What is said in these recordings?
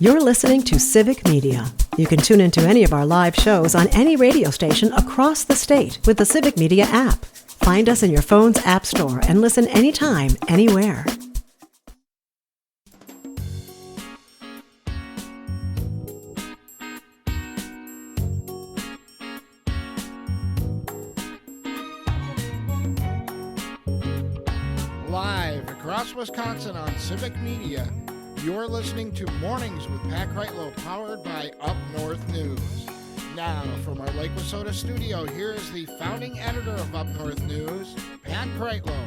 You're listening to Civic Media. You can tune into any of our live shows on any radio station across the state with the Civic Media app. Find us in your phone's app store and listen anytime, anywhere. Live across Wisconsin on Civic Media, you're listening to Mornings with Pat Kreitlow, powered by Up North News. Now, from our Lake Wissota studio, here is the founding editor of Up North News, Pat Kreitlow.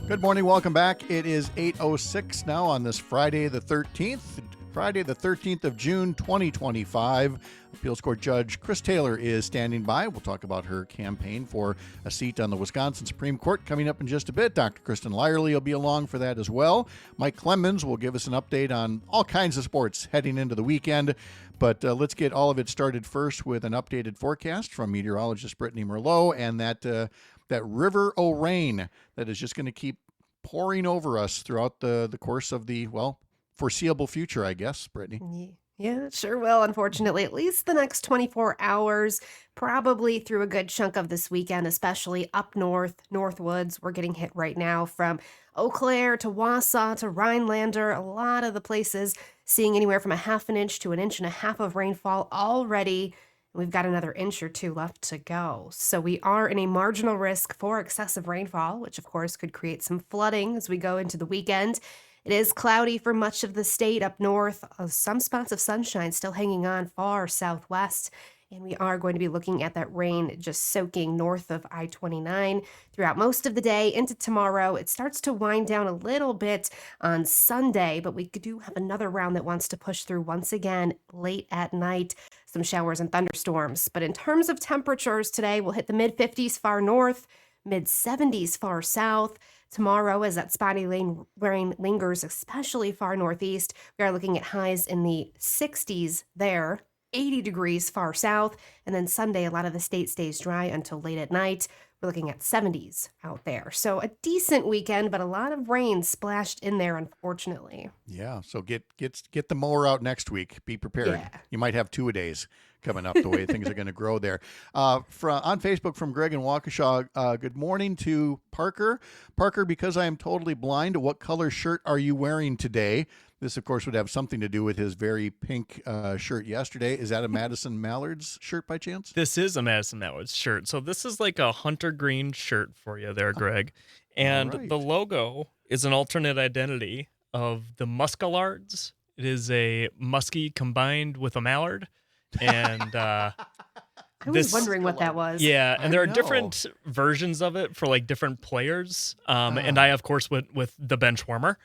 Good morning, welcome back. It is 8:06 now on this Friday the 13th of June, 2025. Appeals Court Judge Chris Taylor is standing by. We'll talk about her campaign for a seat on the Wisconsin Supreme Court coming up in just a bit. Dr. Kristin Lyerly will be along for that as well. Mike Clemons will give us an update on all kinds of sports heading into the weekend. But let's get all of it started first with an updated forecast from meteorologist Brittany Merlot and that river o' rain that is just going to keep pouring over us throughout the course of the, foreseeable future, I guess, Brittany. Yeah, it sure will, unfortunately. At least the next 24 hours, probably through a good chunk of this weekend, especially up north, Northwoods. We're getting hit right now from Eau Claire to Wausau to Rhinelander. A lot of the places seeing anywhere from a half an inch to an inch and a half of rainfall already. We've got another inch or two left to go. So we are in a marginal risk for excessive rainfall, which of course could create some flooding as we go into the weekend. It is cloudy for much of the state up north. Some spots of sunshine still hanging on far southwest. And we are going to be looking at that rain just soaking north of I-29 throughout most of the day into tomorrow. It starts to wind down a little bit on Sunday, but we do have another round that wants to push through once again late at night. Some showers and thunderstorms. But in terms of temperatures today, we'll hit the mid-50s far north, mid-70s far south. Tomorrow, as that spotty rain lingers, especially far northeast, we are looking at highs in the 60s there, 80 degrees far south, and then Sunday, a lot of the state stays dry until late at night. We're looking at 70s out there. So a decent weekend, but a lot of rain splashed in there, unfortunately. Yeah, so get the mower out next week. Be prepared. Yeah. You might have 2-a-days coming up the way things are going to grow there. On Facebook from Greg and Waukesha, good morning to Parker. Parker, because I am totally blind, what color shirt are you wearing today? This, of course, would have something to do with his very pink shirt yesterday. Is that a Madison Mallards shirt by chance? This is a Madison Mallards shirt. So this is like a hunter green shirt for you there, Greg. And right. The logo is an alternate identity of the Muskelards. It is a muskie combined with a mallard. And I was wondering what that was. Yeah, and there are different versions of it for like different players. And I, of course, went with the bench warmer.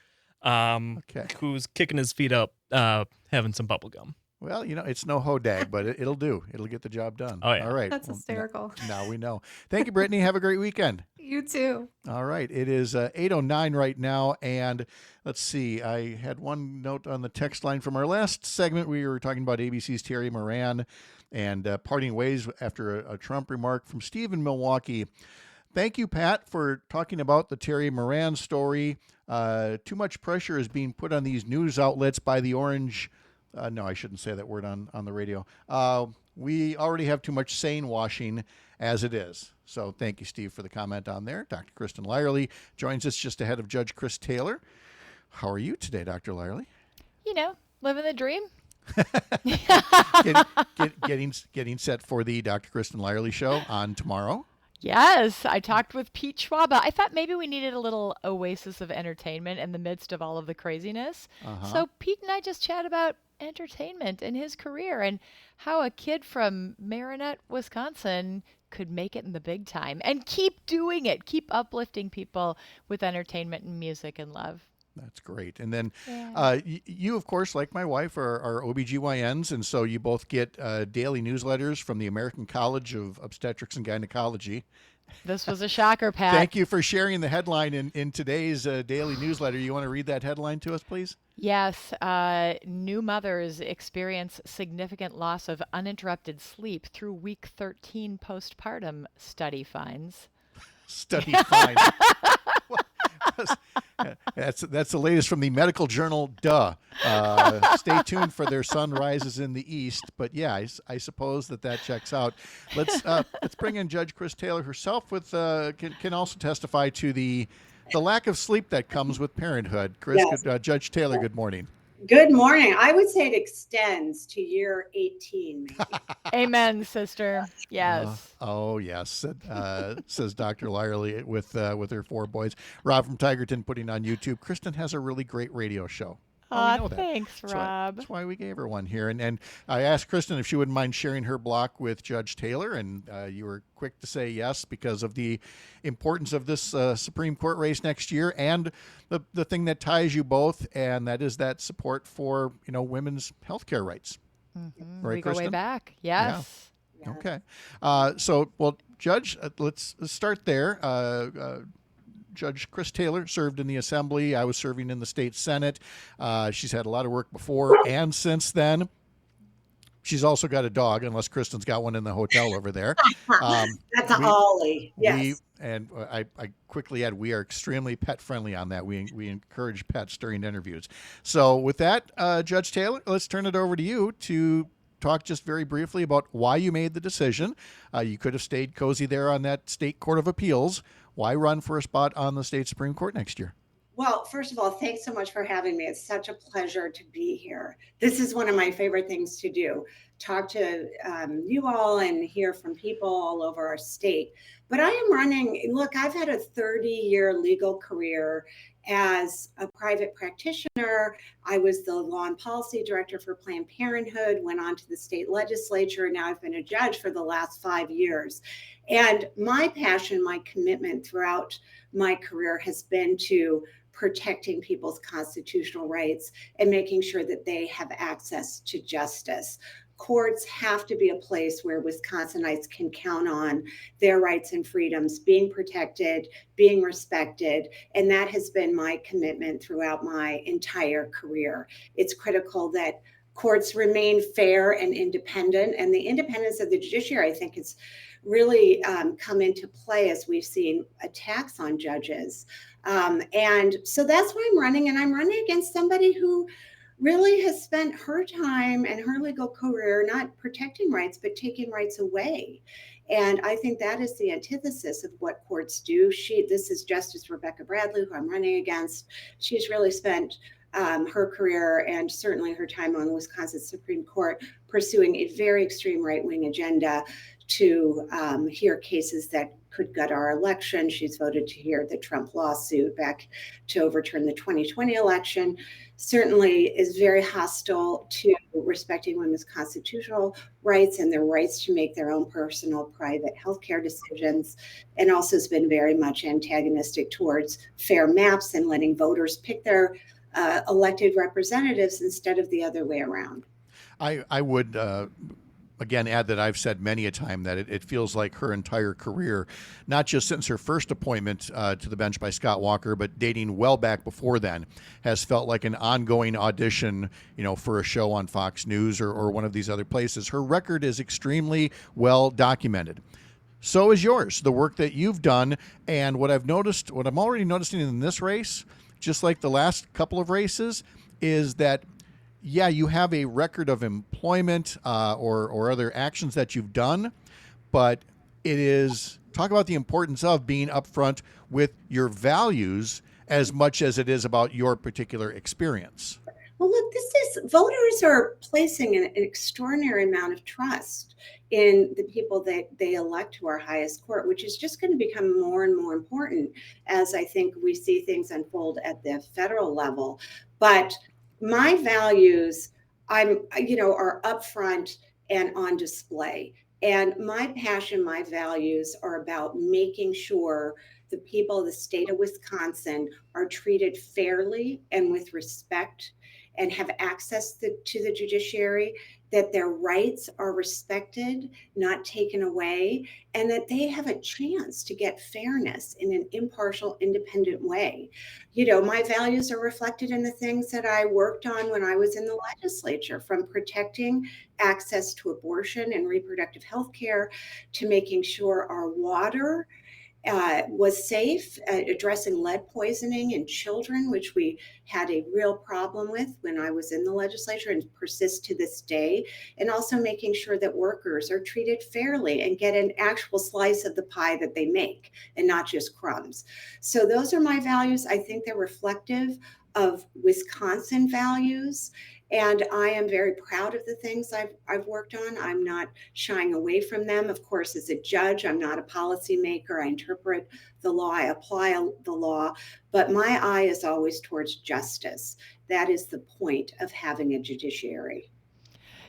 Who's kicking his feet up, having some bubble gum. Well, it's no hodag, but it'll do. It'll get the job done. Oh, yeah. All right. That's hysterical. Now we know. Thank you, Brittany. Have a great weekend. You too. All right. It is 8:09 right now, and let's see. I had one note on the text line from our last segment. We were talking about ABC's Terry Moran and parting ways after a Trump remark from Steve in Milwaukee. Thank you, Pat, for talking about the Terry Moran story. Too much pressure is being put on these news outlets by the orange. No, I shouldn't say that word on the radio. We already have too much sane washing as it is. So thank you, Steve, for the comment on there. Dr. Kristin Lyerly joins us just ahead of Judge Chris Taylor. How are you today, Dr. Lyerly? Living the dream. Getting set for the Dr. Kristin Lyerly show on tomorrow. Yes, I talked with Pete Schwaba. I thought maybe we needed a little oasis of entertainment in the midst of all of the craziness. So Pete and I just chat about entertainment and his career and how a kid from Marinette, Wisconsin could make it in the big time and keep doing it, keep uplifting people with entertainment and music and love. That's great. And then you, of course, like my wife, are OBGYNs, and so you both get daily newsletters from the American College of Obstetrics and Gynecology. This was a shocker, Pat. Thank you for sharing the headline in today's daily newsletter. You want to read that headline to us, please? Yes. New mothers experience significant loss of uninterrupted sleep through week 13 postpartum, study finds. Study finds. That's the latest from the medical journal. Stay tuned for their sun rises in the east. But yeah, I suppose that checks out. Let's bring in Judge Chris Taylor herself. With can also testify to the lack of sleep that comes with parenthood. Chris, Yes. Judge Taylor, good morning. Good morning. I would say it extends to year 18, maybe. Amen, sister. Yes. Oh yes, says Dr. Lyerly with her 4 boys. Rob from Tigerton putting on YouTube. Kristin has a really great radio show. Oh, we know that. Thanks, Rob. That's why we gave her one here. And I asked Kristin if she wouldn't mind sharing her block with Judge Taylor, and you were quick to say yes because of the importance of this Supreme Court race next year and the thing that ties you both, and that is that support for women's health care rights. Mm-hmm. Right, we go Kristin? way back. Yes. Yeah. Okay. Well, Judge, let's start there. Judge Chris Taylor served in the Assembly. I was serving in the state Senate. She's had a lot of work before and since then. She's also got a dog, unless Kristin's got one in the hotel over there. That's an Ollie. Yes. I quickly add, we are extremely pet friendly on that. We encourage pets during interviews. So with that, Judge Taylor, let's turn it over to you to talk just very briefly about why you made the decision. You could have stayed cozy there on that state court of appeals. Why run for a spot on the state Supreme Court next year? Well, first of all, thanks so much for having me. It's such a pleasure to be here. This is one of my favorite things to do, talk to you all and hear from people all over our state. But I am running, look, I've had a 30-year legal career as a private practitioner. I was the law and policy director for Planned Parenthood, went on to the state legislature. Now I've been a judge for the last 5 years. And my passion, my commitment throughout my career has been to protecting people's constitutional rights and making sure that they have access to justice. Courts have to be a place where Wisconsinites can count on their rights and freedoms being protected, being respected, and that has been my commitment throughout my entire career. It's critical that courts remain fair and independent, and the independence of the judiciary, I think, has really come into play as we've seen attacks on judges. And so that's why I'm running, and I'm running against somebody who really has spent her time and her legal career not protecting rights, but taking rights away. And I think that is the antithesis of what courts do. This is Justice Rebecca Bradley, who I'm running against. She's really spent her career and certainly her time on the Wisconsin Supreme Court pursuing a very extreme right-wing agenda to hear cases that could gut our election. She's voted to hear the Trump lawsuit back to overturn the 2020 election. Certainly is very hostile to respecting women's constitutional rights and their rights to make their own personal private healthcare decisions, and also has been very much antagonistic towards fair maps and letting voters pick their elected representatives instead of the other way around. I would again add that I've said many a time that it feels like her entire career, not just since her first appointment to the bench by Scott Walker, but dating well back before then, has felt like an ongoing audition, for a show on Fox News or one of these other places. Her record is extremely well documented. So is yours, the work that you've done. And what I'm already noticing in this race, just like the last couple of races, is that yeah, you have a record of employment or other actions that you've done, but it is, talk about the importance of being upfront with your values as much as it is about your particular experience. Well, look, voters are placing an extraordinary amount of trust in the people that they elect to our highest court, which is just going to become more and more important as I think we see things unfold at the federal level. But my values, are upfront and on display. And my passion, my values are about making sure the people of the state of Wisconsin are treated fairly and with respect and have access to the judiciary, that their rights are respected, not taken away, and that they have a chance to get fairness in an impartial, independent way. My values are reflected in the things that I worked on when I was in the legislature, from protecting access to abortion and reproductive health care to making sure our water was safe at addressing lead poisoning in children, which we had a real problem with when I was in the legislature and persists to this day, and also making sure that workers are treated fairly and get an actual slice of the pie that they make and not just crumbs. So those are my values. I think they're reflective of Wisconsin values. And I am very proud of the things I've worked on. I'm not shying away from them. Of course, as a judge, I'm not a policymaker. I interpret the law, I apply the law, but my eye is always towards justice. That is the point of having a judiciary.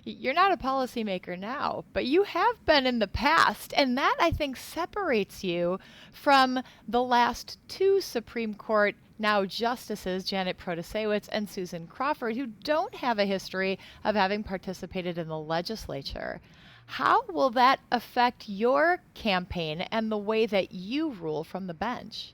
You're not a policymaker now, but you have been in the past. And that, I think, separates you from the last two Supreme Court now justices, Janet Protasewicz and Susan Crawford, who don't have a history of having participated in the legislature. How will that affect your campaign and the way that you rule from the bench?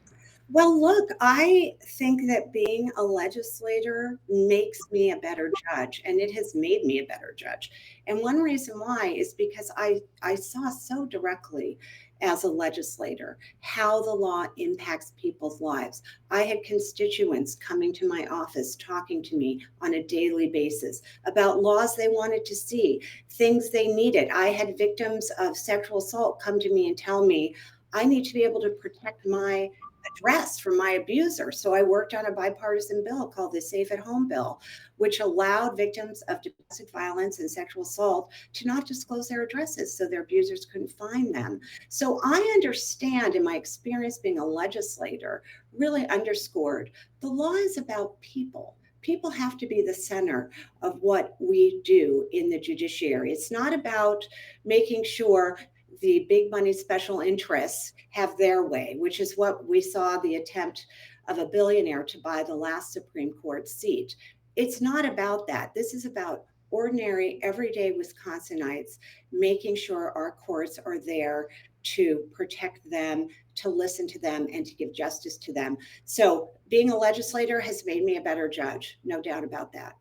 Well, look, I think that being a legislator makes me a better judge, and it has made me a better judge. And one reason why is because I saw so directly as a legislator how the law impacts people's lives. I had constituents coming to my office talking to me on a daily basis about laws they wanted to see, things they needed. I had victims of sexual assault come to me and tell me, I need to be able to protect my address from my abuser. So I worked on a bipartisan bill called the Safe at Home Bill, which allowed victims of domestic violence and sexual assault to not disclose their addresses so their abusers couldn't find them. So I understand, in my experience being a legislator, really underscored the law is about people. People have to be the center of what we do in the judiciary. It's not about making sure the big money special interests have their way, which is what we saw the attempt of a billionaire to buy the last Supreme Court seat. It's not about that. This is about ordinary, everyday Wisconsinites making sure our courts are there to protect them, to listen to them, and to give justice to them. So being a legislator has made me a better judge, no doubt about that.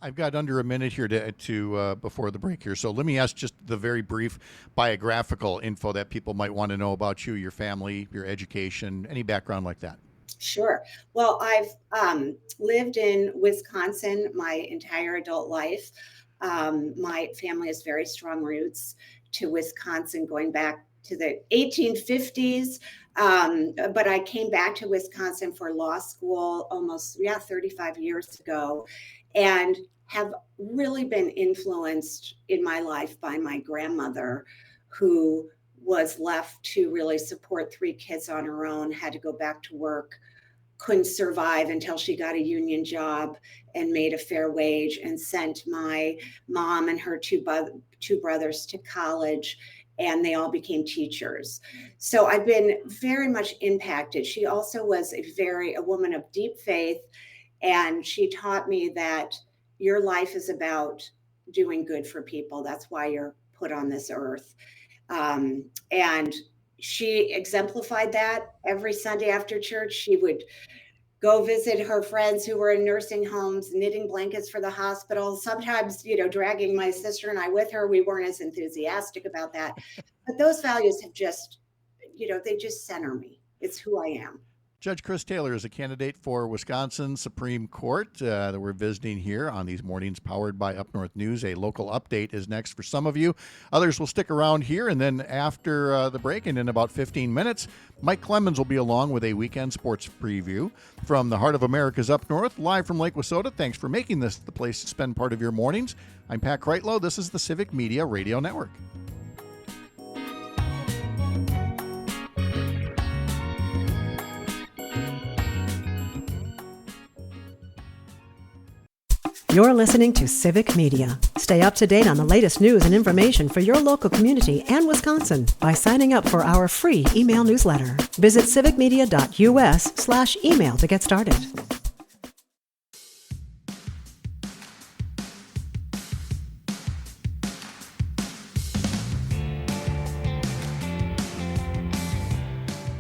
I've got under a minute here to before the break here. So let me ask just the very brief biographical info that people might want to know about you, your family, your education, any background like that. Sure. Well, I've lived in Wisconsin my entire adult life. My family has very strong roots to Wisconsin going back to the 1850s. But I came back to Wisconsin for law school almost 35 years ago, and have really been influenced in my life by my grandmother, who was left to really support 3 kids on her own, had to go back to work, couldn't survive until she got a union job and made a fair wage, and sent my mom and her two brothers to college, and they all became teachers. So I've been very much impacted. She also was a woman of deep faith, and she taught me that your life is about doing good for people. That's why you're put on this earth. And she exemplified that. Every Sunday after church, she would go visit her friends who were in nursing homes, knitting blankets for the hospital, sometimes, dragging my sister and I with her. We weren't as enthusiastic about that. But those values have just, they just center me. It's who I am. Judge Chris Taylor is a candidate for Wisconsin Supreme Court that we're visiting here on these mornings powered by Up North News. A local update is next for some of you. Others will stick around here, and then after the break and in about 15 minutes, Mike Clemons will be along with a weekend sports preview from the heart of America's Up North, live from Lake Wissota. Thanks for making this the place to spend part of your mornings. I'm Pat Kreitlow. This is the Civic Media Radio Network. You're listening to Civic Media. Stay up to date on the latest news and information for your local community and Wisconsin by signing up for our free email newsletter. Visit civicmedia.us/email to get started.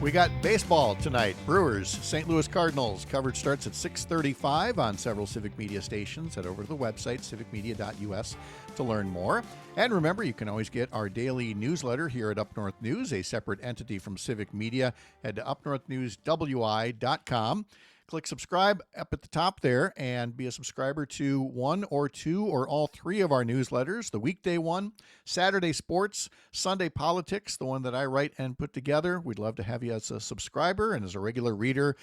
We got baseball tonight. Brewers, St. Louis Cardinals. Coverage starts at 6:35 on several Civic Media stations. Head over to the website, civicmedia.us, to learn more. And remember, you can always get our daily newsletter here at Up North News, a separate entity from Civic Media. Head to upnorthnewswi.com. Click subscribe up at the top there and be a subscriber to one or two or all three of our newsletters. The weekday one, Saturday Sports, Sunday Politics, the one that I write and put together. We'd love to have you as a subscriber and as a regular reader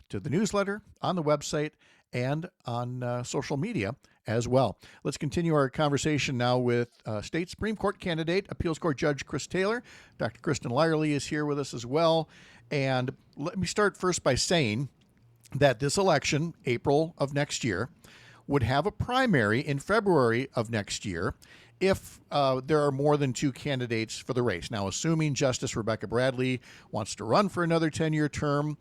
to the newsletter, on the website, and on social media as well. Let's continue our conversation now with State Supreme Court candidate, Appeals Court Judge Chris Taylor. Dr. Kristin Lyerly is here with us as well. And let me start first by saying that this election, April of next year, would have a primary in February of next year if there are more than two candidates for the race. Now, assuming Justice Rebecca Bradley wants to run for another 10-year term,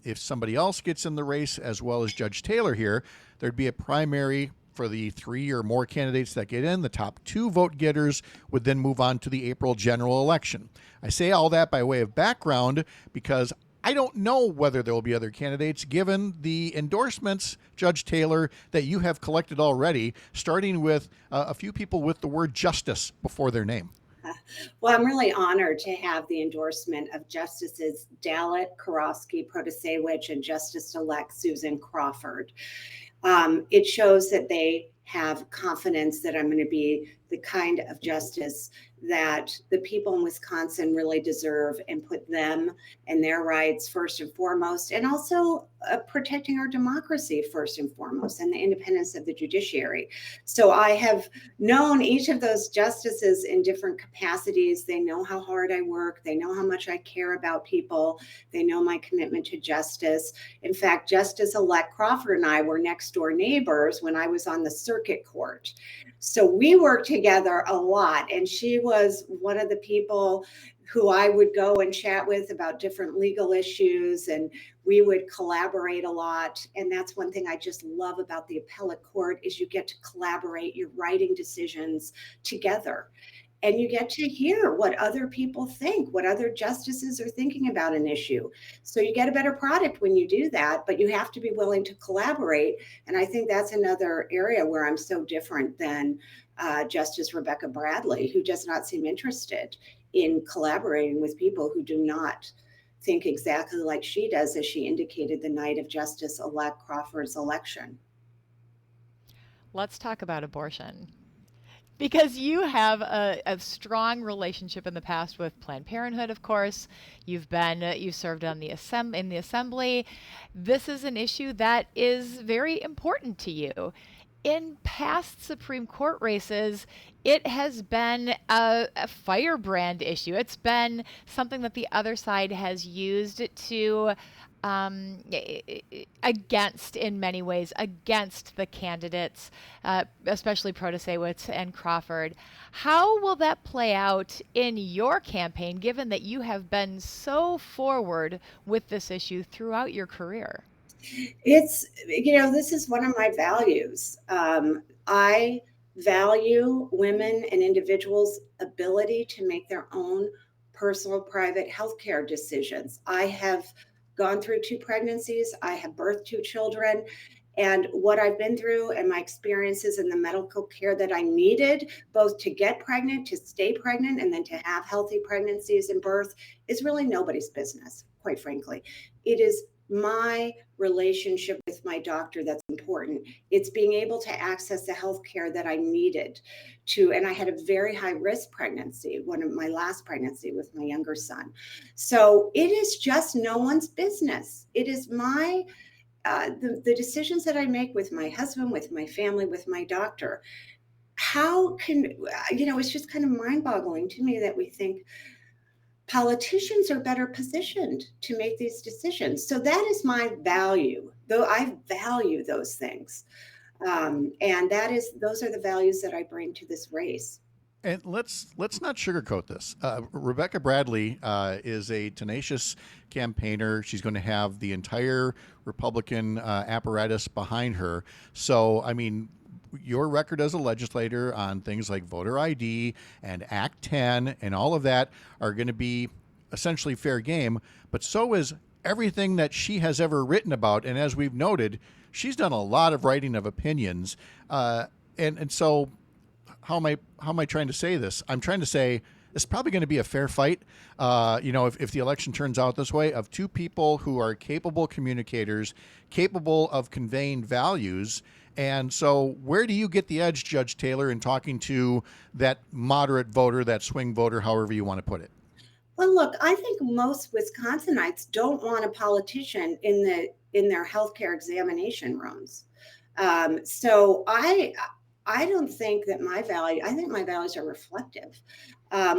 if somebody else gets in the race, as well as Judge Taylor here, there'd be a primary for the three or more candidates that get in. The top two vote getters would then move on to the April general election. I say all that by way of background because I don't know whether there will be other candidates given the endorsements, Judge Taylor, that you have collected already, starting with a few people with the word justice before their name. Well, I'm really honored to have the endorsement of Justices Dalit, Karofsky, Protasewicz, and Justice-elect Susan Crawford. It shows that they have confidence that I'm going to be the kind of justice that the people in Wisconsin really deserve and put them and their rights first and foremost, and also protecting our democracy first and foremost, and the independence of the judiciary. So I have known each of those justices in different capacities. They know how hard I work. They know how much I care about people. They know my commitment to justice. In fact, Justice-elect Crawford and I were next door neighbors when I was on the circuit court. So we worked together a lot, and she was one of the people who I would go and chat with about different legal issues, and we would collaborate a lot. And that's one thing I just love about the appellate court is you get to collaborate. You're writing decisions together, and you get to hear what other people think, what other justices are thinking about an issue. So you get a better product when you do that, but you have to be willing to collaborate. And I think that's another area where I'm so different than Justice Rebecca Bradley, who does not seem interested in collaborating with people who do not think exactly like she does, as she indicated the night of Justice-elect Crawford's election. Let's talk about abortion. Because you have a strong relationship in the past with Planned Parenthood, of course. You've served on in the assembly. This is an issue that is very important to you. In past Supreme Court races, it has been a firebrand issue. It's been something that the other side has used to against, in many ways, against the candidates, especially Protasewicz and Crawford. How will that play out in your campaign, given that you have been so forward with this issue throughout your career? It's, this is one of my values. I value women and individuals' ability to make their own personal, private healthcare decisions. I have gone through 2 pregnancies. I have birthed 2 children. And what I've been through and my experiences in the medical care that I needed, both to get pregnant, to stay pregnant, and then to have healthy pregnancies and birth, is really nobody's business, quite frankly. It is my relationship with my doctor that's important. It's being able to access the health care that I needed to, and I had a very high risk pregnancy, one of my last pregnancy with my younger son. So it is just no one's business. It is my, the decisions that I make with my husband, with my family, with my doctor. How can, it's just kind of mind-boggling to me that we think politicians are better positioned to make these decisions. So that is my value, though I value those things. And those are the values that I bring to this race. And let's not sugarcoat this. Rebecca Bradley is a tenacious campaigner. She's going to have the entire Republican apparatus behind her. So, I mean, your record as a legislator on things like voter ID and Act 10 and all of that are going to be essentially fair game, but so is everything that she has ever written about. And as we've noted, she's done a lot of writing of opinions. And so how am I trying to say this? I'm trying to say it's probably going to be a fair fight. If the election turns out this way, of two people who are capable communicators, capable of conveying values. And so where do you get the edge, Judge Taylor, in talking to that moderate voter, that swing voter, however you want to put it? Well, look, I think most Wisconsinites don't want a politician in their healthcare examination rooms. So I don't think that I think my values are reflective.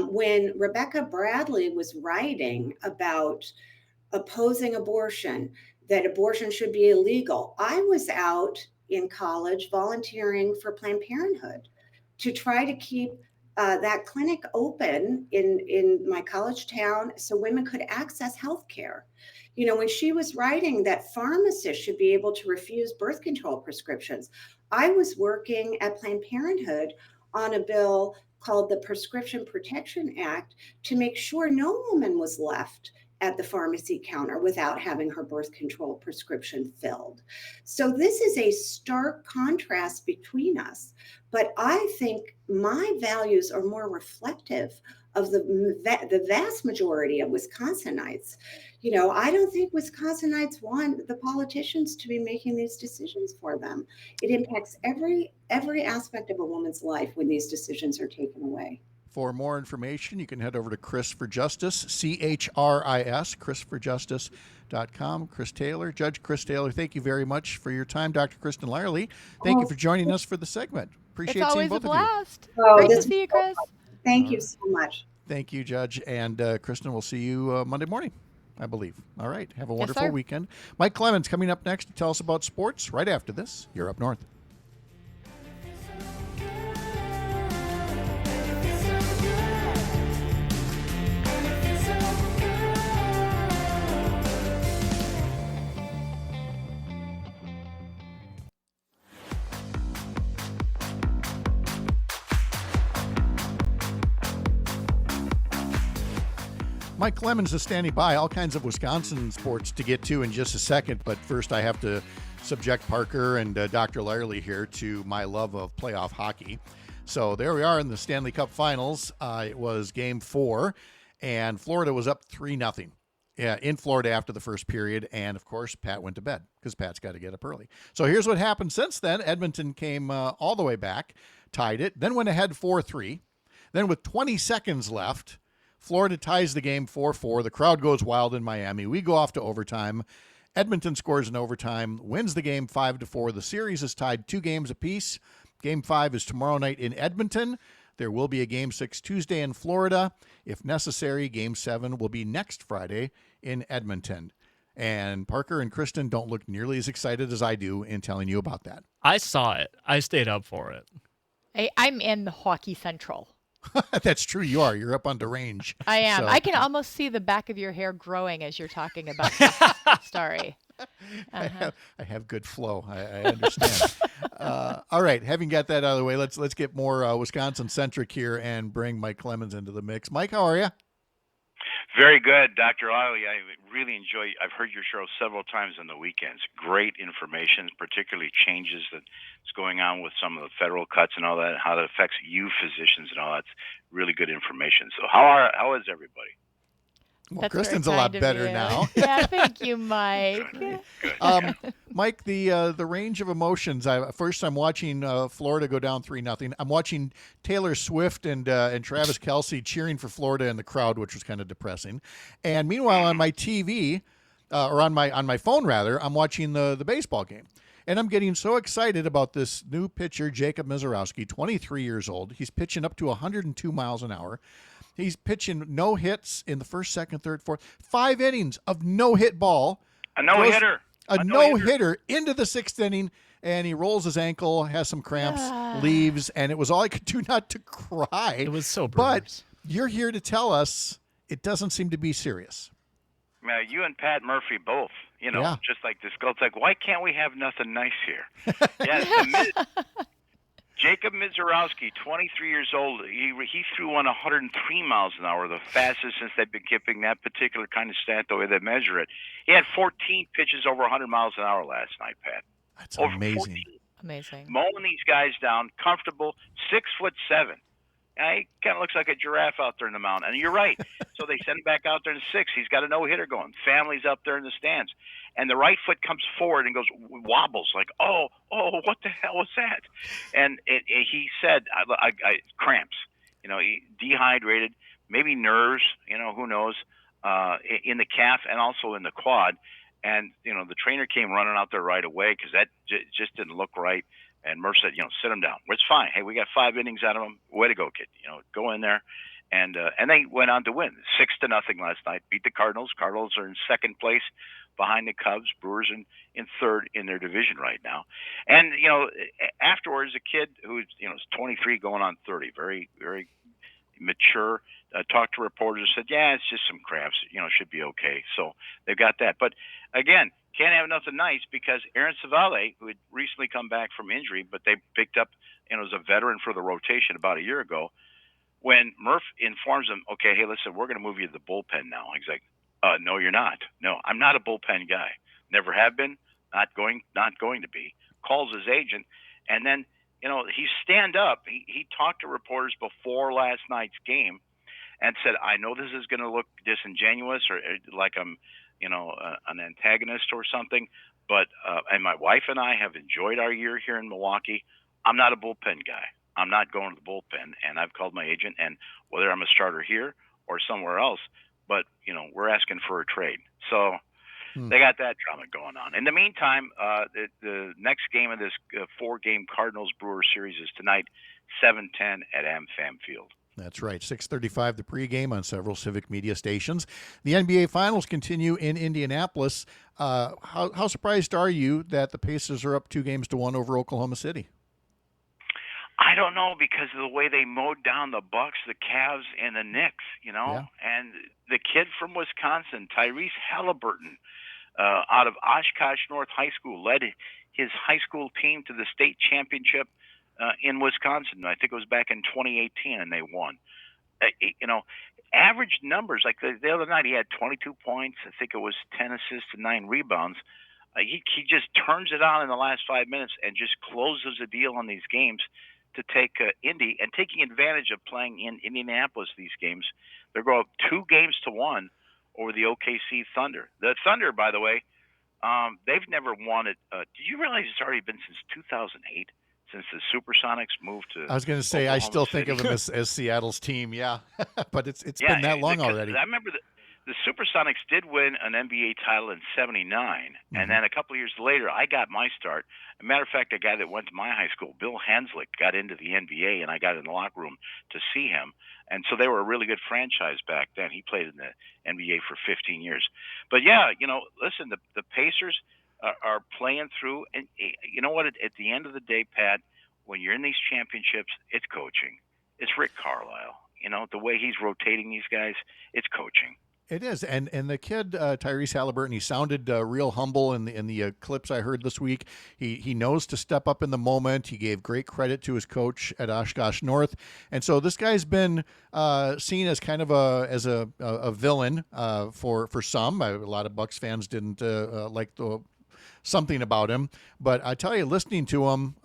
When Rebecca Bradley was writing about opposing abortion, that abortion should be illegal, I was out in college volunteering for Planned Parenthood to try to keep that clinic open in my college town so women could access health care. When she was writing that pharmacists should be able to refuse birth control prescriptions, I was working at Planned Parenthood on a bill called the Prescription Protection Act to make sure no woman was left at the pharmacy counter without having her birth control prescription filled. So this is a stark contrast between us. But I think my values are more reflective of the vast majority of Wisconsinites. I don't think Wisconsinites want the politicians to be making these decisions for them. It impacts every aspect of a woman's life when these decisions are taken away. For more information, you can head over to Chris for Justice, CHRIS, chrisforjustice.com. Chris Taylor, Judge Chris Taylor, thank you very much for your time. Dr. Kristin Lyerly, thank you for joining us for the segment. Appreciate seeing both of you. It's always a blast. Great to see you, Chris. Thank you so much. Thank you, Judge. And Kristin, we'll see you Monday morning, I believe. All right. Have a wonderful weekend. Mike Clemons coming up next to tell us about sports right after this. You're Up North. Mike Clemons is standing by. All kinds of Wisconsin sports to get to in just a second, but first I have to subject Parker and Dr. Lyerly here to my love of playoff hockey. So there we are in the Stanley Cup Finals. It was Game 4, and Florida was up 3-0 in Florida after the first period, and of course Pat went to bed because Pat's got to get up early. So here's what happened since then. Edmonton came all the way back, tied it, then went ahead 4-3. Then with 20 seconds left, Florida ties the game 4-4. The crowd goes wild in Miami. We go off to overtime. Edmonton scores in overtime, wins the game 5-4. The series is tied 2 games apiece. Game 5 is tomorrow night in Edmonton. There will be a Game 6 Tuesday in Florida. If necessary, Game 7 will be next Friday in Edmonton. And Parker and Kristin don't look nearly as excited as I do in telling you about that. I saw it. I stayed up for it. I'm in Hockey Central. That's true. You are. You're up on the range. I am. So. I can almost see the back of your hair growing as you're talking about this story. I have good flow. I understand. All right. Having got that out of the way, let's get more Wisconsin-centric here and bring Mike Clemons into the mix. Mike, how are you? Very good, Dr. Lyerly. I really enjoy. I've heard your show several times on the weekends. Great information, particularly changes that's going on with some of the federal cuts and all that, how that affects you physicians and all that's really good information. So how is everybody? Well, Kristin's a lot better now. Yeah, thank you, Mike. Good. Mike, the range of emotions. First, I'm watching Florida go down 3-0. I'm watching Taylor Swift and Travis Kelce cheering for Florida in the crowd, which was kind of depressing. And meanwhile, on my TV, or on my phone rather, I'm watching the baseball game. And I'm getting so excited about this new pitcher, Jacob Misiorowski, 23 years old. He's pitching up to 102 miles an hour. He's pitching no hits in the first, second, third, fourth. 5 innings of no-hit ball. A no-hitter. A no-hitter into the 6th inning, and he rolls his ankle, has some cramps, leaves, and it was all I could do not to cry. It was so But you're here to tell us it doesn't seem to be serious. You and Pat Murphy both, just like this. It's like, why can't we have nothing nice here? Yeah, Jacob Mizorowski, 23 years old. He threw one 103 miles an hour, the fastest since they've been keeping that particular kind of stat the way they measure it. He had 14 pitches over 100 miles an hour last night, Pat. That's over amazing. 14. Amazing. Mowing these guys down, comfortable, 6'7". He kind of looks like a giraffe out there in the mountain. And you're right. So they send him back out there in 6. He's got a no-hitter going. Family's up there in the stands. And the right foot comes forward and goes, wobbles like, oh, what the hell was that? And he said, I cramps, he dehydrated, maybe nerves, who knows, in the calf and also in the quad. And, the trainer came running out there right away because that just didn't look right. And Murph said, sit him down. It's fine. Hey, we got 5 innings out of him. Way to go, kid. Go in there. And they went on to win 6-0 last night. Beat the Cardinals. Cardinals are in second place behind the Cubs. Brewers in third in their division right now. And, afterwards, a kid who is 23 going on 30, very, very mature, talked to reporters, said, yeah, it's just some cramps, should be okay. So they've got that. But again, can't have nothing nice because Aaron Savale, who had recently come back from injury, but they picked up, as a veteran for the rotation about a year ago, when Murph informs him, okay, hey, listen, we're going to move you to the bullpen now. He's like, no, you're not. No, I'm not a bullpen guy. Never have been, not going to be. Calls his agent, and then, he stand up. He talked to reporters before last night's game and said, I know this is going to look disingenuous or like I'm, an antagonist or something, but and my wife and I have enjoyed our year here in Milwaukee. I'm not a bullpen guy. I'm not going to the bullpen, and I've called my agent, and whether I'm a starter here or somewhere else, but, we're asking for a trade. So they got that drama going on. In the meantime, the next game of this 4-game Cardinals-Brewers series is tonight, 7:10 at AmFam Field. That's right. 6:35 the pregame on several Civic Media stations. The NBA Finals continue in Indianapolis. How surprised are you that the Pacers are up 2-1 over Oklahoma City? I don't know because of the way they mowed down the Bucks, the Cavs, and the Knicks, Yeah. And the kid from Wisconsin, Tyrese Halliburton, out of Oshkosh North High School, led his high school team to the state championship in Wisconsin. I think it was back in 2018, and they won. Average numbers, like the other night, he had 22 points. I think it was 10 assists and 9 rebounds. He just turns it on in the last 5 minutes and just closes the deal on these games to take Indy, and taking advantage of playing in Indianapolis these games. They're going up 2-1 over the OKC Thunder. The Thunder, by the way, they've never won it. Did you realize it's already been since 2008 since the Supersonics moved to? I was going to say, I still think of them as Seattle's team, yeah. But it's been that long already. I remember the Supersonics did win an NBA title in '79, and then a couple of years later, I got my start. As a matter of fact, a guy that went to my high school, Bill Hanslick, got into the NBA, and I got in the locker room to see him. And so they were a really good franchise back then. He played in the NBA for 15 years. But yeah, listen, the Pacers are playing through, and you know what? At the end of the day, Pat, when you're in these championships, it's coaching. It's Rick Carlisle. The way he's rotating these guys, it's coaching. It is, and the kid Tyrese Halliburton, he sounded real humble in the clips I heard this week. He knows to step up in the moment. He gave great credit to his coach at Oshkosh North, and so this guy's been seen as kind of a villain for some. A lot of Bucks fans didn't like something about him, but I tell you, listening to him,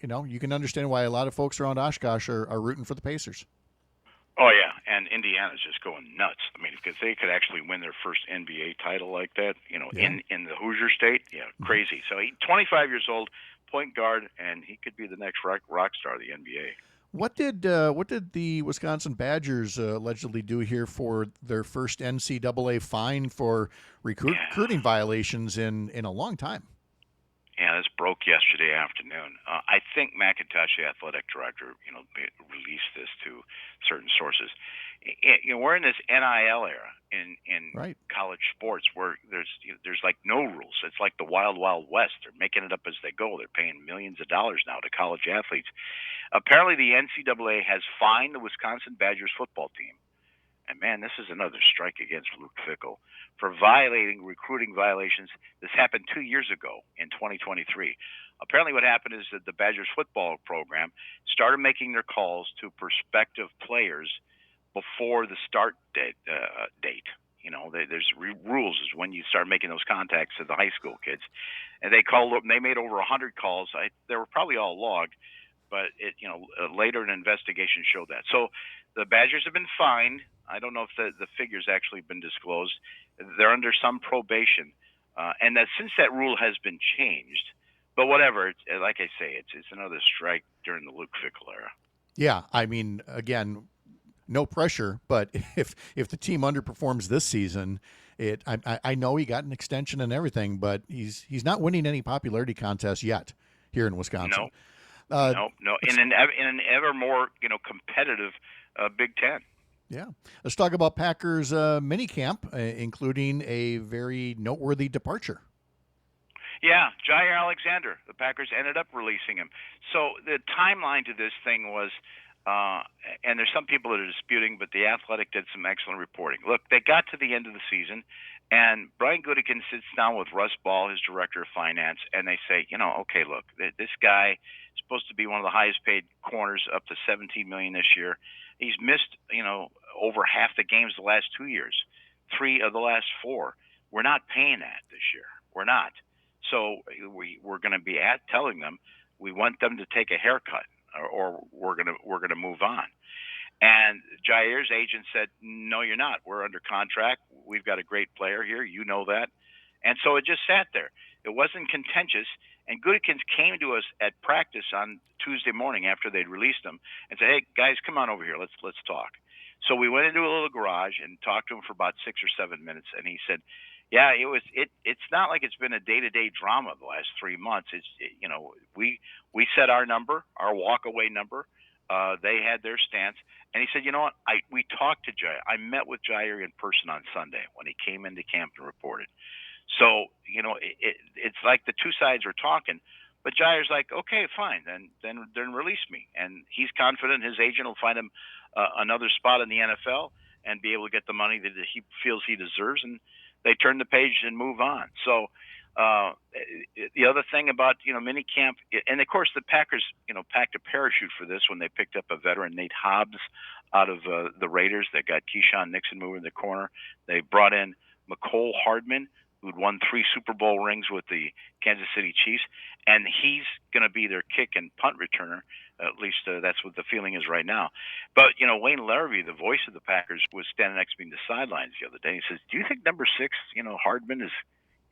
you can understand why a lot of folks around Oshkosh are rooting for the Pacers. Oh, yeah, and Indiana's just going nuts. I mean, because they could actually win their first NBA title like that, in the Hoosier State. Yeah, crazy. So he's 25 years old, point guard, and he could be the next rock star of the NBA. What did the Wisconsin Badgers allegedly do here for their first NCAA fine for recruiting violations in a long time? Yeah, this broke yesterday afternoon. I think McIntosh, the athletic director, released this to certain sources. We're in this NIL era in college sports where there's like no rules. It's like the wild, wild west. They're making it up as they go. They're paying millions of dollars now to college athletes. Apparently, the NCAA has fined the Wisconsin Badgers football team, And man, this is another strike against Luke Fickell for violating recruiting violations. This happened 2 years ago in 2023. Apparently what happened is that the Badgers football program started making their calls to prospective players before the start date. There's rules is when you start making those contacts to the high school kids. And they made over 100 calls. They were probably all logged, but later an investigation showed that. So the Badgers have been fined. I don't know if the figure's actually been disclosed. They're under some probation. And that since that rule has been changed, but whatever, like I say, it's another strike during the Luke Fickell era. Yeah, I mean, again, no pressure, but if the team underperforms this season, I know he got an extension and everything, but he's not winning any popularity contests yet here in Wisconsin. No. In an ever more competitive Big Ten. Yeah. Let's talk about Packers mini camp, including a very noteworthy departure. Yeah, Jair Alexander. The Packers ended up releasing him. So the timeline to this thing was, and there's some people that are disputing, but The Athletic did some excellent reporting. Look, they got to the end of the season, and Brian Gutekunst sits down with Russ Ball, his director of finance, and they say, okay, look, this guy is supposed to be one of the highest paid corners, up to $17 million this year. He's missed, over half the games the last 2 years, 3 of the last 4. We're not paying that this year. We're not. So we're going to be telling them we want them to take a haircut, or we're going to move on. And Jair's agent said, no, you're not. We're under contract. We've got a great player here. You know that. And so it just sat there. It wasn't contentious. And Gutekunst came to us at practice on Tuesday morning after they'd released him and said, hey, guys, come on over here. Let's talk. So we went into a little garage and talked to him for about 6 or 7 minutes. And he said, yeah, it's not like it's been a day-to-day drama the last 3 months. We set our number, our walk-away number. They had their stance. And he said, you know what? We talked to Jair. I met with Jair in person on Sunday when he came into camp and reported. So, it's like the two sides are talking. But Jair's like, okay, fine, then release me. And he's confident his agent will find him another spot in the NFL and be able to get the money that he feels he deserves. And they turn the page and move on. So the other thing about, mini camp, and of course the Packers, packed a parachute for this when they picked up a veteran, Nate Hobbs, out of the Raiders. They got Keyshawn Nixon moving in the corner. They brought in McCole Hardman, who'd won 3 Super Bowl rings with the Kansas City Chiefs, and he's going to be their kick and punt returner. At least that's what the feeling is right now. But, Wayne Larrivee, the voice of the Packers, was standing next to me in the sidelines the other day. He says, do you think number 6, Hardman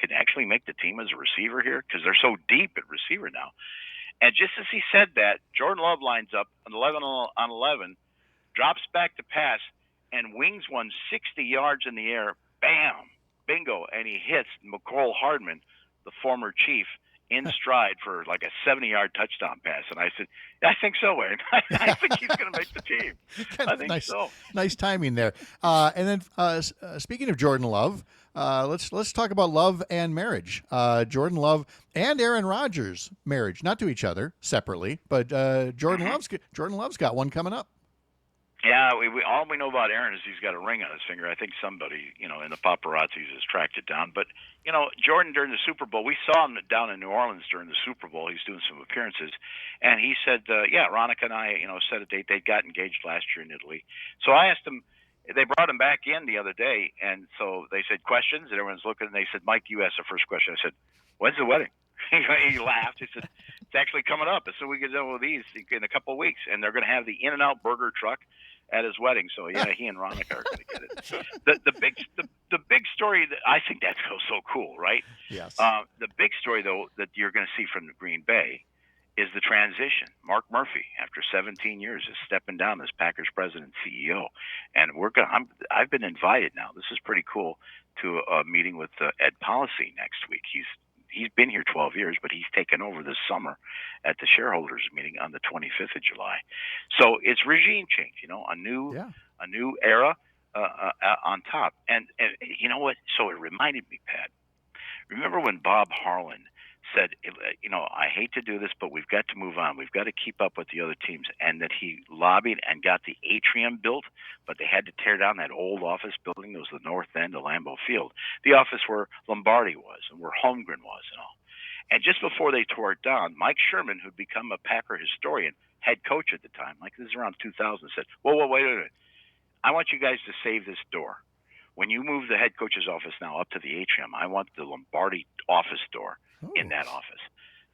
could actually make the team as a receiver here? Because they're so deep at receiver now. And just as he said that, Jordan Love lines up an 11 on 11, drops back to pass, and wings one 60 yards in the air. Bam! Bingo! And he hits McCole Hardman, the former Chief, in stride for like a 70-yard touchdown pass. And I said, I think so, Wayne. I think he's going to make the team. I think so. Nice timing there. And then speaking of Jordan Love, let's talk about love and marriage. Jordan Love and Aaron Rodgers' marriage, not to each other separately, but Jordan Love's got one coming up. Yeah, all we know about Aaron is he's got a ring on his finger. I think somebody, in the paparazzis has tracked it down. But, Jordan during the Super Bowl, we saw him down in New Orleans during the Super Bowl. He's doing some appearances. And he said, Ronica and I, set a date. They got engaged last year in Italy. So I asked him, they brought him back in the other day. And so they said questions, and everyone's looking. And they said, Mike, you asked the first question. I said, when's the wedding? He laughed. He said, it's actually coming up. So we get done with these in a couple of weeks. And they're going to have the In-N-Out burger truck at his wedding. So yeah, he and Ronica are going to get it. The big story that I think that's so cool, right? Yes. The big story though that you're going to see from the Green Bay is the transition. Mark Murphy, after 17 years, is stepping down as Packers president and CEO, and I've been invited now. This is pretty cool to a meeting with Ed Policy next week. He's been here 12 years, but he's taken over this summer at the shareholders meeting on the 25th of July. So it's regime change, a new era on top. And you know what? So it reminded me, Pat. Remember when Bob Harlan said, I hate to do this, but we've got to move on. We've got to keep up with the other teams, and that he lobbied and got the atrium built, but they had to tear down that old office building. It was the north end of Lambeau Field, the office where Lombardi was and where Holmgren was and all. And just before they tore it down, Mike Sherman, who'd become a Packer historian, head coach at the time, like this is around 2000, said, wait a minute. I want you guys to save this door. When you move the head coach's office now up to the atrium, I want the Lombardi office door in that office.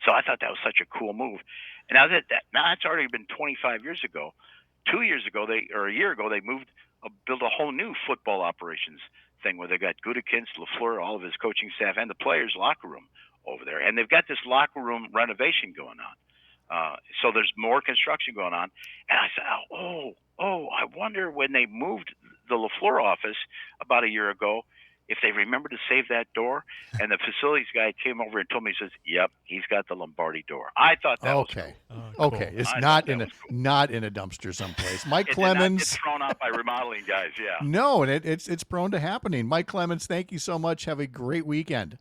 So I thought that was such a cool move. And now that's already been 25 years ago. 2 years ago, a year ago, they built a whole new football operations thing where they got Gutekunst, LaFleur, all of his coaching staff, and the players' locker room over there. And they've got this locker room renovation going on. So there's more construction going on. And I said, I wonder when they moved the LaFleur office about a year ago, if they remember to save that door. And the facilities guy came over and told me, he says, yep, he's got the Lombardi door. I thought that was cool. Okay. It's not in a dumpster someplace. Mike Clemons. Did not get thrown out by remodeling guys, yeah. No, and it's prone to happening. Mike Clemons, thank you so much. Have a great weekend.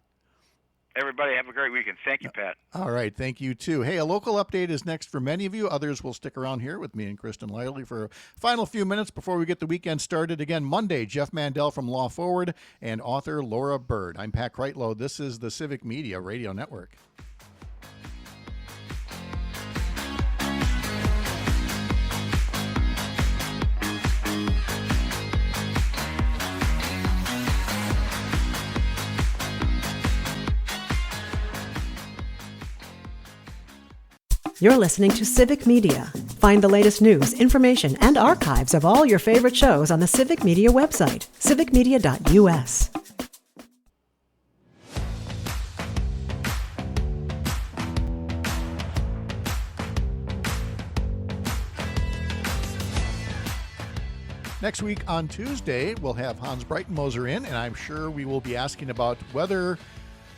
Everybody have a great weekend. Thank you, Pat. All right. Thank you, too. Hey, a local update is next for many of you. Others will stick around here with me and Kristin Lyerly for a final few minutes before we get the weekend started. Again, Monday, Jeff Mandel from Law Forward and author Laura Bird. I'm Pat Kreitlow. This is the Civic Media Radio Network. You're listening to Civic Media. Find the latest news, information, and archives of all your favorite shows on the Civic Media website, civicmedia.us. Next week on Tuesday, we'll have Hans Breitenmoser in, and I'm sure we will be asking about whether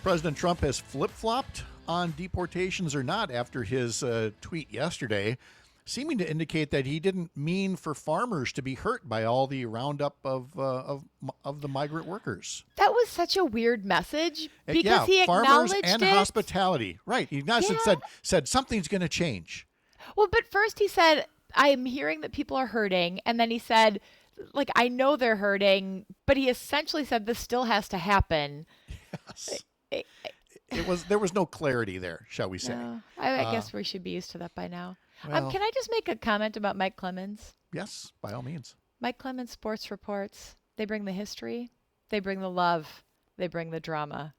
President Trump has flip-flopped on deportations or not after his tweet yesterday, seeming to indicate that he didn't mean for farmers to be hurt by all the roundup of the migrant workers. That was such a weird message because he farmers acknowledged and it. Hospitality. Right. He said something's going to change. Well, but first he said, I am hearing that people are hurting. And then he said, like, I know they're hurting, but he essentially said this still has to happen. Yes. There was no clarity there, shall we say. No, I guess we should be used to that by now. Well, can I just make a comment about Mike Clemons? Yes, by all means. Mike Clemons sports reports. They bring the history. They bring the love. They bring the drama.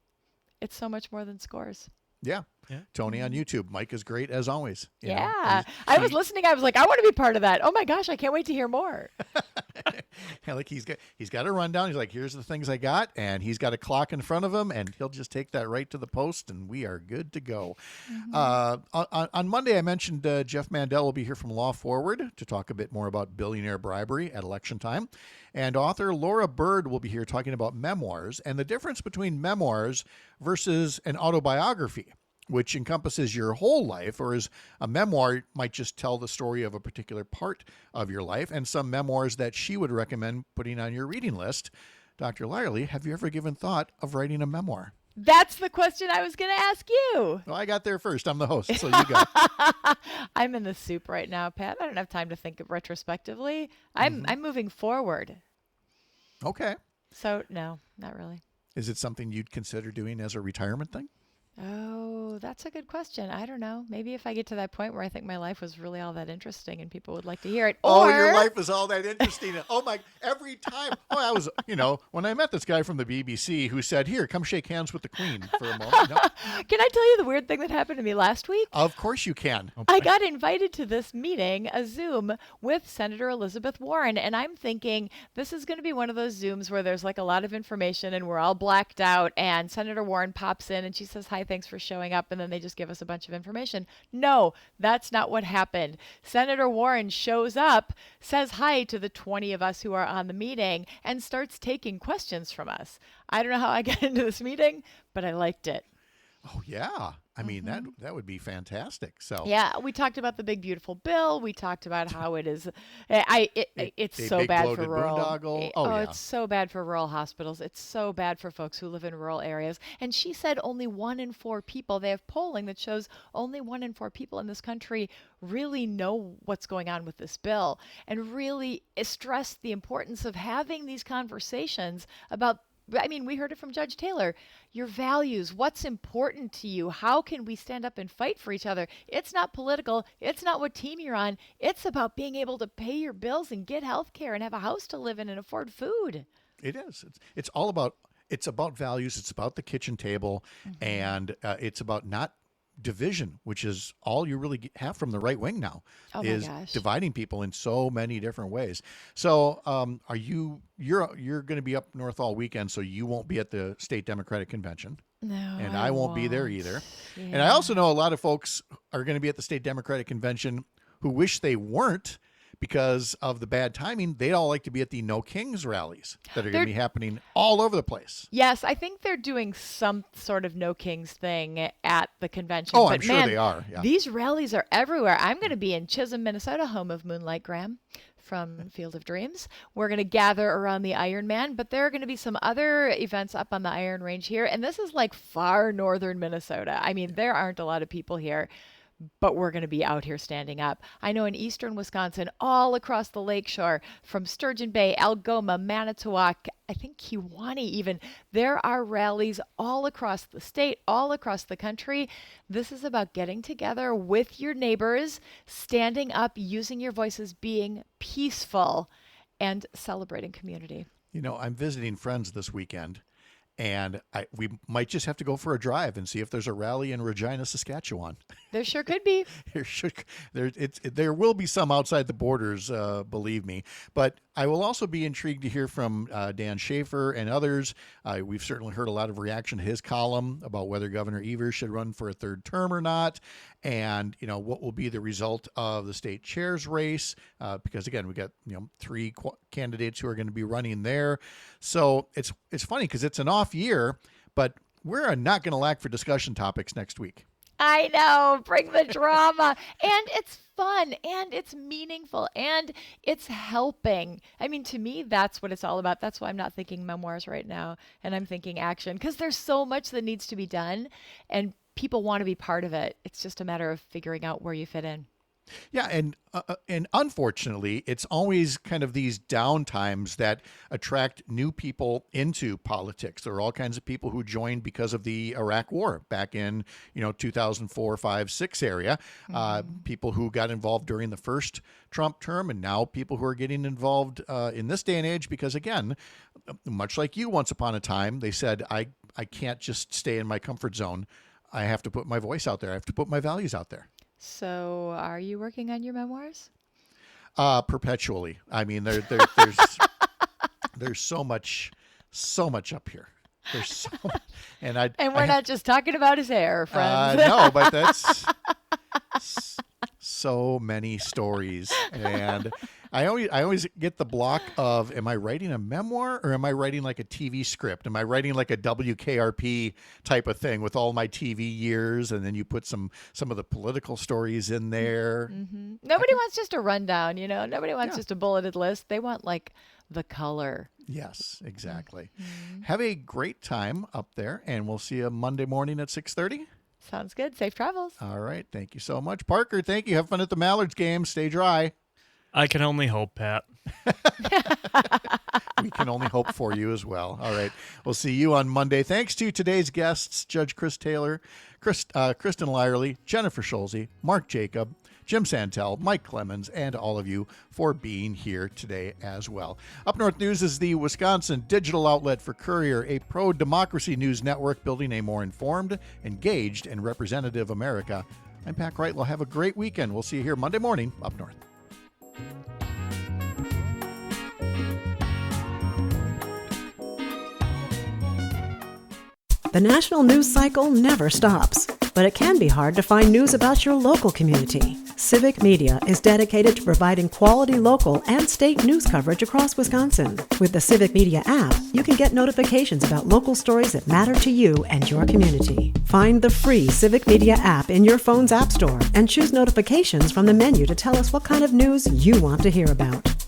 It's so much more than scores. Yeah. Tony on YouTube. Mike is great as always. You know, I was listening. I was like, I want to be part of that. Oh my gosh, I can't wait to hear more. Like he's got a rundown. He's like, here's the things I got, and he's got a clock in front of him, and he'll just take that right to the post, and we are good to go. On Monday, I mentioned Jeff Mandel will be here from Law Forward to talk a bit more about billionaire bribery at election time, and author Laura Bird will be here talking about memoirs and the difference between memoirs versus an autobiography, which encompasses your whole life, whereas a memoir might just tell the story of a particular part of your life, and some memoirs that she would recommend putting on your reading list. Dr. Lyerly, have you ever given thought of writing a memoir? That's the question I was going to ask you. Well, I got there first. I'm the host, so you go. I'm in the soup right now, Pat. I don't have time to think of retrospectively. I'm moving forward. Okay. So, no, not really. Is it something you'd consider doing as a retirement thing? Oh, that's a good question. I don't know. Maybe if I get to that point where I think my life was really all that interesting and people would like to hear it. Your life is all that interesting. Every time. I was, when I met this guy from the BBC who said, here, come shake hands with the Queen for a moment. Can I tell you the weird thing that happened to me last week? Of course you can. I got invited to this meeting, a Zoom, with Senator Elizabeth Warren. And I'm thinking this is going to be one of those Zooms where there's like a lot of information and we're all blacked out. And Senator Warren pops in and she says, hi, thanks for showing up. And then they just give us a bunch of information. No, that's not what happened. Senator Warren shows up, says hi to the 20 of us who are on the meeting, and starts taking questions from us. I don't know how I got into this meeting, but I liked it. Oh, yeah. I mean, that would be fantastic. So yeah, we talked about the big beautiful bill. We talked about how it is. It's so bad for rural. It's so bad for rural hospitals. It's so bad for folks who live in rural areas. And she said only 1 in 4 people. They have polling that shows only 1 in 4 people in this country really know what's going on with this bill, and really stressed the importance of having these conversations about. I mean, we heard it from Judge Taylor. Your values, what's important to you? How can we stand up and fight for each other? It's not political. It's not what team you're on. It's about being able to pay your bills and get health care and have a house to live in and afford food. It is. It's all about, it's about values. It's about the kitchen table. And it's about not division, which is all you really have from the right wing now, is dividing people in so many different ways. So you're going to be up north all weekend, so you won't be at the state Democratic convention. No, and I won't be there either. Yeah. And I also know a lot of folks are going to be at the state Democratic convention who wish they weren't, because of the bad timing. They'd all like to be at the No Kings rallies that are going to be happening all over the place. Yes, I think they're doing some sort of No Kings thing at the convention. Oh, I'm sure they are. Yeah. These rallies are everywhere. I'm going to be in Chisholm, Minnesota, home of Moonlight Graham from Field of Dreams. We're going to gather around the Iron Man, but there are going to be some other events up on the Iron Range here. And this is like far northern Minnesota. I mean, there aren't a lot of people here, but we're going to be out here standing up. I know in eastern Wisconsin, all across the lakeshore, from Sturgeon Bay, Algoma, Manitowoc, I think Kewaunee even, there are rallies all across the state, all across the country. This is about getting together with your neighbors, standing up, using your voices, being peaceful, and celebrating community. You know, I'm visiting friends this weekend, and we might just have to go for a drive and see if there's a rally in Regina, Saskatchewan. There sure could be. There will be some outside the borders, believe me. But I will also be intrigued to hear from Dan Schaefer and others. We've certainly heard a lot of reaction to his column about whether Governor Evers should run for a third term or not, and what will be the result of the state chair's race. Because again, we got 3 candidates who are going to be running there. So it's funny because it's an off year, but we're not going to lack for discussion topics next week. I know, bring the drama. And it's fun, and it's meaningful, and it's helping. I mean, to me, that's what it's all about. That's why I'm not thinking memoirs right now, and I'm thinking action, because there's so much that needs to be done, and people want to be part of it. It's just a matter of figuring out where you fit in. Yeah, and unfortunately, it's always kind of these down times that attract new people into politics. There are all kinds of people who joined because of the Iraq War back in 2004, 5, 6 area. People who got involved during the first Trump term, and now people who are getting involved in this day and age because, again, much like you once upon a time, they said, I can't just stay in my comfort zone. I have to put my voice out there. I have to put my values out there. So are you working on your memoirs? Perpetually. I mean, there's so much up here. There's so much, and we're not just talking about his hair, friends. No, but that's so many stories, and I always get the block of, am I writing a memoir or am I writing like a TV script? Am I writing like a WKRP type of thing with all my TV years, and then you put some of the political stories in there? Mm-hmm. Nobody wants just a rundown, Nobody wants just a bulleted list. They want like the color. Yes, exactly. Mm-hmm. Have a great time up there, and we'll see you Monday morning at 6:30. Sounds good. Safe travels. All right. Thank you so much. Parker, thank you. Have fun at the Mallards game. Stay dry. I can only hope, Pat. We can only hope for you as well. All right. We'll see you on Monday. Thanks to today's guests, Judge Chris Taylor, Kristin Lyerly, Jennifer Schulze, Mark Jacob, Jim Santel, Mike Clemons, and all of you for being here today as well. Up North News is the Wisconsin digital outlet for Courier, a pro-democracy news network building a more informed, engaged, and representative America. I'm Pat Kreitlow. Have a great weekend. We'll see you here Monday morning up north. The national news cycle never stops, but it can be hard to find news about your local community. Civic Media is dedicated to providing quality local and state news coverage across Wisconsin. With the Civic Media app, you can get notifications about local stories that matter to you and your community. Find the free Civic Media app in your phone's app store and choose notifications from the menu to tell us what kind of news you want to hear about.